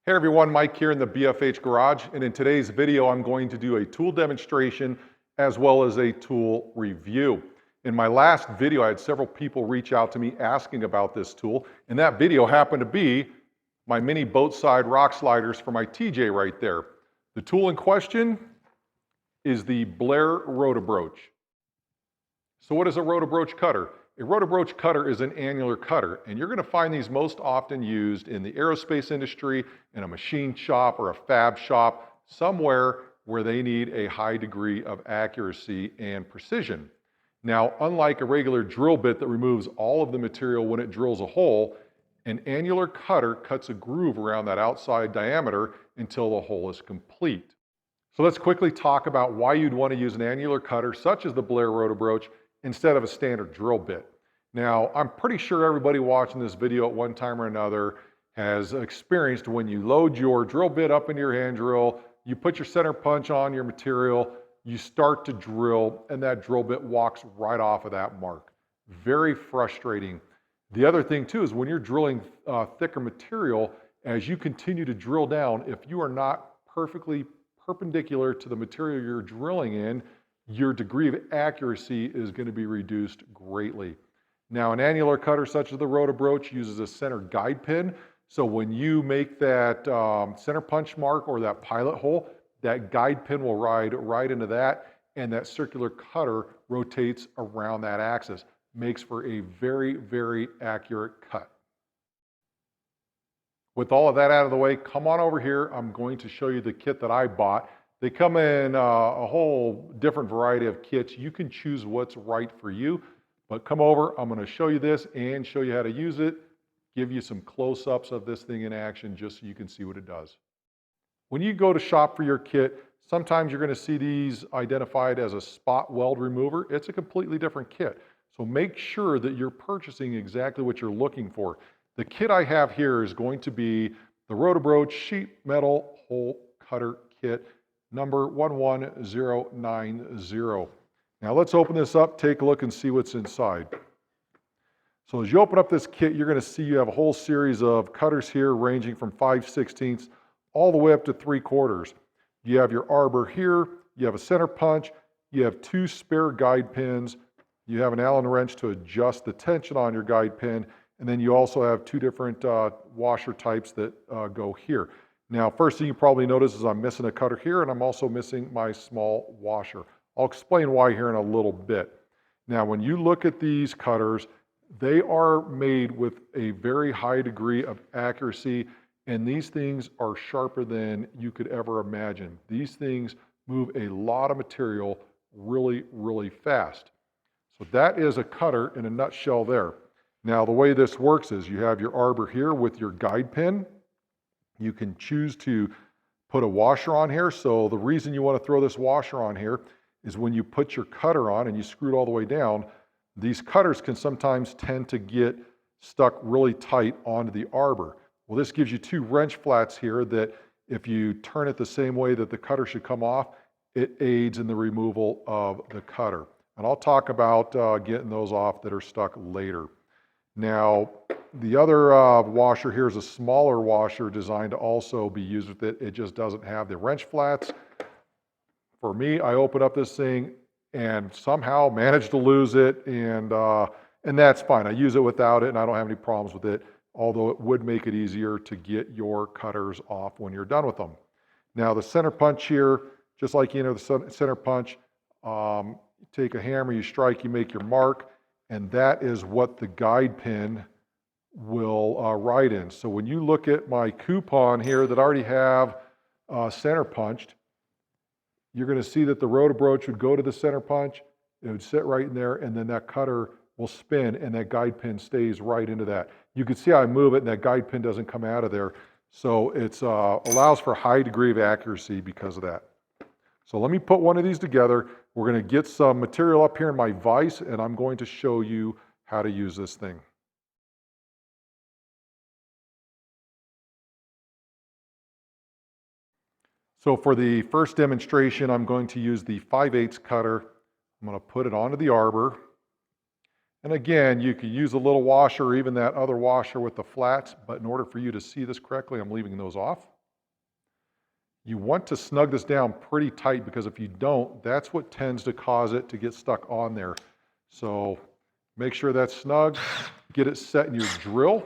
Hey everyone, Mike here in the BFH Garage, and in today's video I'm going to do a tool demonstration as well as a tool review. In my last video I had several people reach out to me asking about this tool, and that video happened to be my mini boat side rock sliders for my TJ right there. The tool in question is the Blair Rotobroach. So what is a Rotobroach cutter? A Rotobroach cutter is an annular cutter, and you're going to find these most often used in the aerospace industry, in a machine shop or a fab shop, somewhere where they need a high degree of accuracy and precision. Now, unlike a regular drill bit that removes all of the material when it drills a hole, an annular cutter cuts a groove around that outside diameter until the hole is complete. So let's quickly talk about why you'd want to use an annular cutter such as the Blair Rotobroach instead of a standard drill bit. Now, I'm pretty sure everybody watching this video at one time or another has experienced when you load your drill bit up into your hand drill, you put your center punch on your material, you start to drill, and that drill bit walks right off of that mark. Very frustrating. The other thing too is when you're drilling thicker material, as you continue to drill down, if you are not perfectly perpendicular to the material you're drilling in, your degree of accuracy is going to be reduced greatly. Now, an annular cutter such as the Rotobroach uses a center guide pin. So when you make that center punch mark or that pilot hole, that guide pin will ride right into that, and that circular cutter rotates around that axis. Makes for a very, very accurate cut. With all of that out of the way, come on over here. I'm going to show you the kit that I bought. They come in a whole different variety of kits. You can choose what's right for you, but come over. I'm going to show you this and show you how to use it, give you some close-ups of this thing in action just so you can see what it does. When you go to shop for your kit, sometimes you're going to see these identified as a spot weld remover. It's a completely different kit. So make sure that you're purchasing exactly what you're looking for. The kit I have here is going to be the Rotobroach sheet metal hole cutter kit number 11090. Now let's open this up, take a look and see what's inside. So as you open up this kit, you're going to see you have a whole series of cutters here ranging from 5/16 all the way up to 3/4. You have your arbor here, you have a center punch, you have 2 spare guide pins, you have an Allen wrench to adjust the tension on your guide pin, and then you also have 2 different washer types that go here. Now, first thing you probably notice is I'm missing a cutter here, and I'm also missing my small washer. I'll explain why here in a little bit. Now, when you look at these cutters, they are made with a very high degree of accuracy, and these things are sharper than you could ever imagine. These things move a lot of material really, really fast. So that is a cutter in a nutshell there. Now, the way this works is you have your arbor here with your guide pin. You can choose to put a washer on here. So the reason you want to throw this washer on here is when you put your cutter on and you screw it all the way down, these cutters can sometimes tend to get stuck really tight onto the arbor. Well, this gives you 2 wrench flats here that if you turn it the same way that the cutter should come off, it aids in the removal of the cutter. And I'll talk about getting those off that are stuck later. Now, the other washer here is a smaller washer designed to also be used with it. It just doesn't have the wrench flats. For me, I open up this thing and somehow managed to lose it, and that's fine. I use it without it, and I don't have any problems with it, although it would make it easier to get your cutters off when you're done with them. Now, the center punch here, just like the center punch, you take a hammer, you strike, you make your mark, and that is what the guide pin will ride in. So when you look at my coupon here that I already have center punched, you're going to see that the Rotobroach would go to the center punch, it would sit right in there, and then that cutter will spin and that guide pin stays right into that. You can see how I move it and that guide pin doesn't come out of there. So it allows for a high degree of accuracy because of that. So let me put one of these together. We're going to get some material up here in my vise, and I'm going to show you how to use this thing. So for the first demonstration, I'm going to use the 5/8 cutter. I'm going to put it onto the arbor. And again, you can use a little washer or even that other washer with the flats, but in order for you to see this correctly, I'm leaving those off. You want to snug this down pretty tight because if you don't, that's what tends to cause it to get stuck on there. So make sure that's snug, get it set in your drill.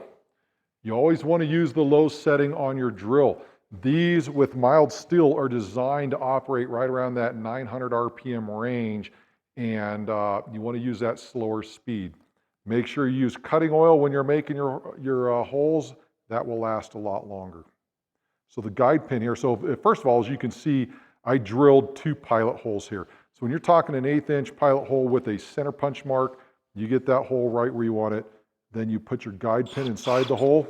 You always want to use the low setting on your drill. These with mild steel are designed to operate right around that 900 RPM range, and you want to use that slower speed. Make sure you use cutting oil when you're making your holes. That will last a lot longer. So the guide pin here, so first of all, as you can see, I drilled 2 pilot holes here. So when you're talking an 1/8 inch pilot hole with a center punch mark, you get that hole right where you want it. Then you put your guide pin inside the hole,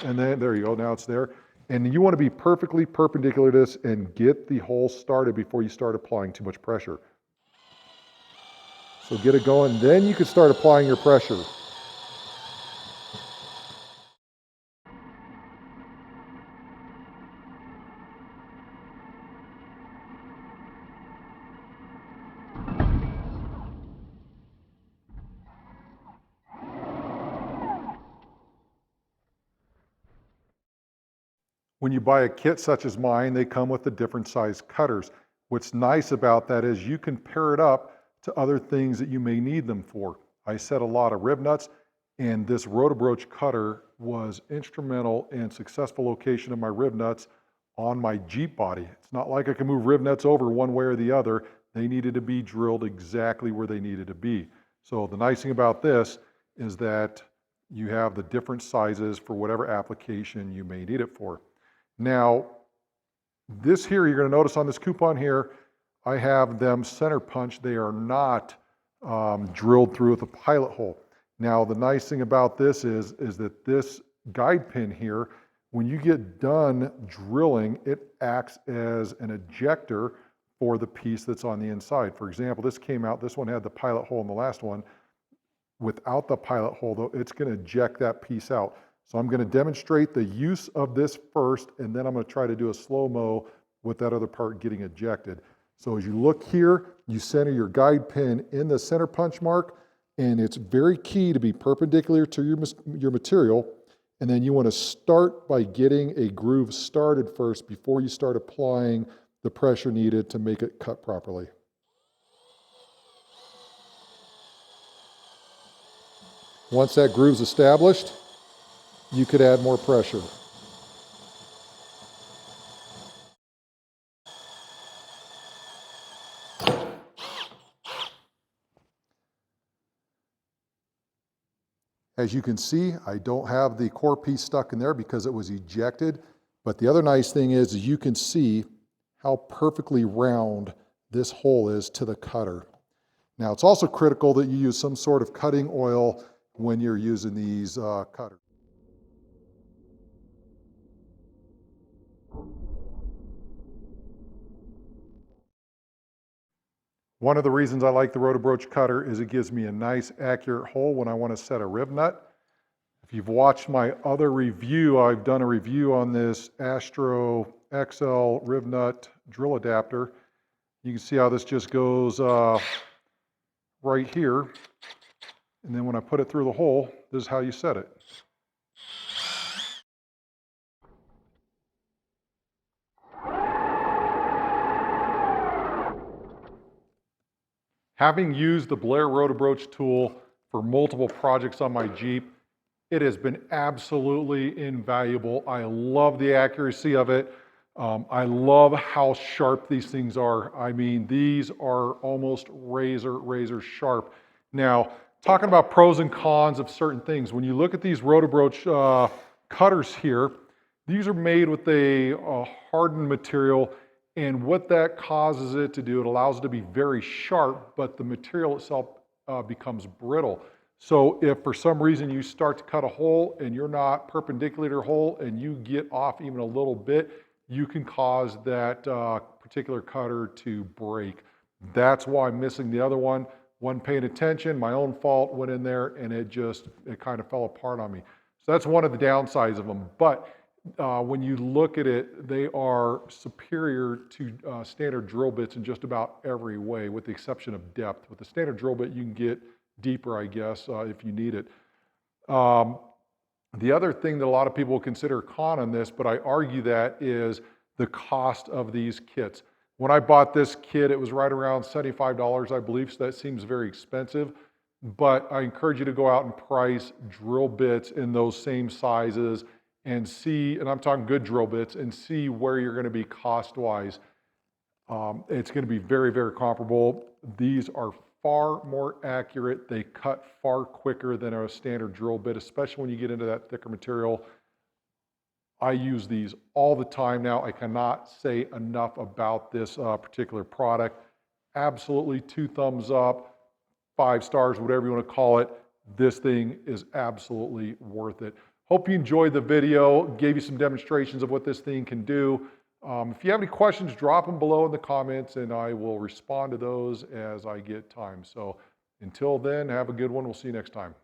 and then there you go, now it's there. And you want to be perfectly perpendicular to this and get the hole started before you start applying too much pressure. So get it going, then you can start applying your pressure. When you buy a kit such as mine, they come with the different size cutters. What's nice about that is you can pair it up to other things that you may need them for. I set a lot of Riv Nuts, and this Rotobroach cutter was instrumental in successful location of my Riv Nuts on my Jeep body. It's not like I can move Riv Nuts over one way or the other. They needed to be drilled exactly where they needed to be. So the nice thing about this is that you have the different sizes for whatever application you may need it for. Now, this here, you're going to notice on this coupon here, I have them center punch. They are not drilled through with a pilot hole. Now, the nice thing about this is that this guide pin here, when you get done drilling, it acts as an ejector for the piece that's on the inside. For example, this came out, this one had the pilot hole in the last one. Without the pilot hole, though, it's going to eject that piece out. So I'm going to demonstrate the use of this first, and then I'm going to try to do a slow-mo with that other part getting ejected. So as you look here, you center your guide pin in the center punch mark, and it's very key to be perpendicular to your material. And then you want to start by getting a groove started first before you start applying the pressure needed to make it cut properly. Once that groove's established, you could add more pressure. As you can see, I don't have the core piece stuck in there because it was ejected. But the other nice thing is you can see how perfectly round this hole is to the cutter. Now, it's also critical that you use some sort of cutting oil when you're using these cutters. One of the reasons I like the Rotobroach cutter is it gives me a nice accurate hole when I want to set a rib nut. If you've watched my other review, I've done a review on this Astro XL Riv Nut drill adapter. You can see how this just goes right here. And then when I put it through the hole, this is how you set it. Having used the Blair Rotobroach tool for multiple projects on my Jeep, it has been absolutely invaluable. I love the accuracy of it. I love how sharp these things are. I mean, these are almost razor sharp. Now, talking about pros and cons of certain things, when you look at these Rotobroach cutters here, these are made with a hardened material, and what that causes it to do, it allows it to be very sharp, but the material itself becomes brittle. So if for some reason you start to cut a hole and you're not perpendicular to the hole and you get off even a little bit, you can cause that particular cutter to break. That's why I'm missing the other one. Wasn't paying attention, my own fault, went in there and it kind of fell apart on me. So that's one of the downsides of them. But when you look at it, they are superior to standard drill bits in just about every way, with the exception of depth. With the standard drill bit, you can get deeper, I guess, if you need it. The other thing that a lot of people consider a con on this, but I argue that, is the cost of these kits. When I bought this kit, it was right around $75, I believe, so that seems very expensive. But I encourage you to go out and price drill bits in those same sizes and see, and I'm talking good drill bits, and see where you're going to be cost-wise. It's going to be very, very comparable. These are far more accurate. They cut far quicker than a standard drill bit, especially when you get into that thicker material. I use these all the time now. I cannot say enough about this particular product. Absolutely 2 thumbs up, 5 stars, whatever you want to call it. This thing is absolutely worth it. Hope you enjoyed the video, gave you some demonstrations of what this thing can do. If you have any questions, drop them below in the comments and I will respond to those as I get time. So until then, have a good one. We'll see you next time.